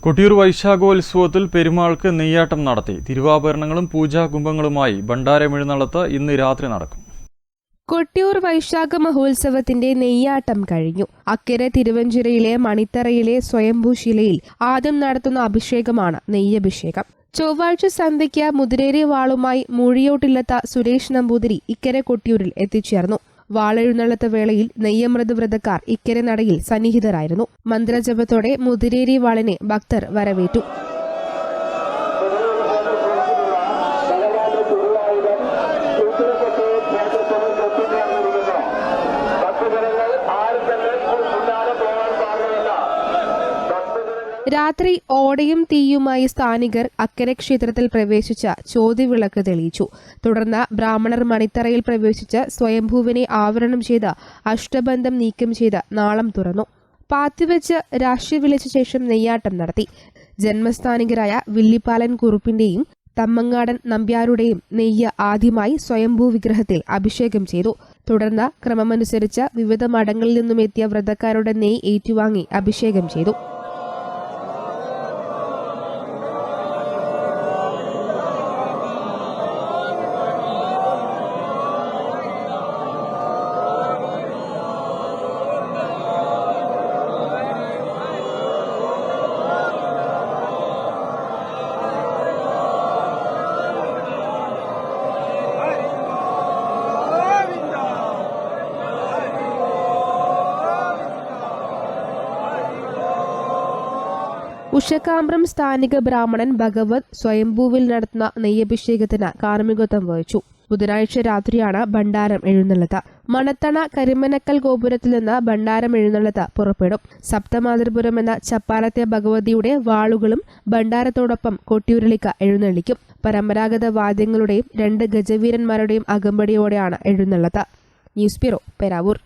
കൊട്ടിയൂർ വൈശാഖോത്സവത്തിൽ പെരുമാൾക്ക് നെയ്യാട്ടം നടത്തി. തിരുവാഭരണങ്ങളും പൂജാകുംഭങ്ങളുമായി ഭണ്ഡാരമെഴുന്നള്ളത്ത് ഇന്ന് രാത്രി നടക്കും. കൊട്ടിയൂർ വൈശാഖ മഹോത്സവത്തിന്റെ നെയ്യാട്ടം കഴിഞ്ഞു. അക്കരെ തിരുവഞ്ചിറയിലെ മണിത്തറയിലെ സ്വയംഭൂശിലയിൽ ആദ്യം നടത്തുന്ന അഭിഷേകമാണ് നെയ്യഭിഷേകം. ചൊവ്വാഴ്ച സന്ധ്യയ്ക്ക് മുതിരേരി വാളുമായി മൂഴിയോട്ടില്ലത്ത സുരേഷ് നമ്പൂതിരി ഇക്കരെ കൊട്ടിയൂരിൽ എത്തിച്ചേർന്നു. വാളെഴുന്നള്ളത്ത വേളയിൽ നെയ്യമൃത് വ്രതക്കാർ ഇക്കരെ നടയിൽ സന്നിഹിതരായിരുന്നു. മന്ത്രജപത്തോടെ മുതിരേരി വാളിനെ ഭക്തർ വരവേറ്റു. രാത്രി ഓടയും തീയുമായി സ്ഥാനികർ അക്കരെ ക്ഷേത്രത്തിൽ പ്രവേശിച്ച ചോതിവിളക്ക് തെളിയിച്ചു. തുടർന്ന് ബ്രാഹ്മണർ മണിത്തറയിൽ പ്രവേശിച്ച് സ്വയംഭൂവിനെ ആവരണം ചെയ്ത് അഷ്ടബന്ധം നീക്കം ചെയ്ത് നാളം തുറന്നു. പാത്തിവെച്ച് രാശി വിളിച്ച ശേഷം നെയ്യാട്ടം നടത്തി. ജന്മസ്ഥാനികരായ വില്ലിപ്പാലൻ കുറുപ്പിന്റെയും തമ്മങ്ങാടൻ നമ്പ്യാരുടെയും നെയ്യ് ആദ്യമായി സ്വയംഭൂ വിഗ്രഹത്തിൽ അഭിഷേകം ചെയ്തു. തുടർന്ന് ക്രമമനുസരിച്ച് വിവിധ മഠങ്ങളിൽ നിന്നും എത്തിയ വ്രതക്കാരുടെ നെയ്യ് ഏറ്റുവാങ്ങി അഭിഷേകം ചെയ്തു. ഉഷകാമ്പ്രം സ്ഥാനിക ബ്രാഹ്മണൻ ഭഗവത് സ്വയംഭൂവിൽ നടത്തുന്ന നെയ്യഭിഷേകത്തിന് കാർമ്മികത്വം വഹിച്ചു. ബുധനാഴ്ച രാത്രിയാണ് ഭണ്ഡാരം എഴുന്നള്ളത്ത്. മണത്തണ കരിമനക്കൽ ഗോപുരത്തിൽ നിന്ന് ഭണ്ഡാരം എഴുന്നള്ളത്ത് പുറപ്പെടും. സപ്തമാതൃപുരം എന്ന ചപ്പാലത്തെ ഭഗവതിയുടെ വാളുകളും ഭണ്ഡാരത്തോടൊപ്പം കൊട്ടിയൂരിലേക്ക് എഴുന്നള്ളിക്കും. പരമ്പരാഗത വാദ്യങ്ങളുടെയും 2 ഗജവീരന്മാരുടെയും അകമ്പടിയോടെയാണ് എഴുന്നള്ളത്ത്. News bureau, Peravoor.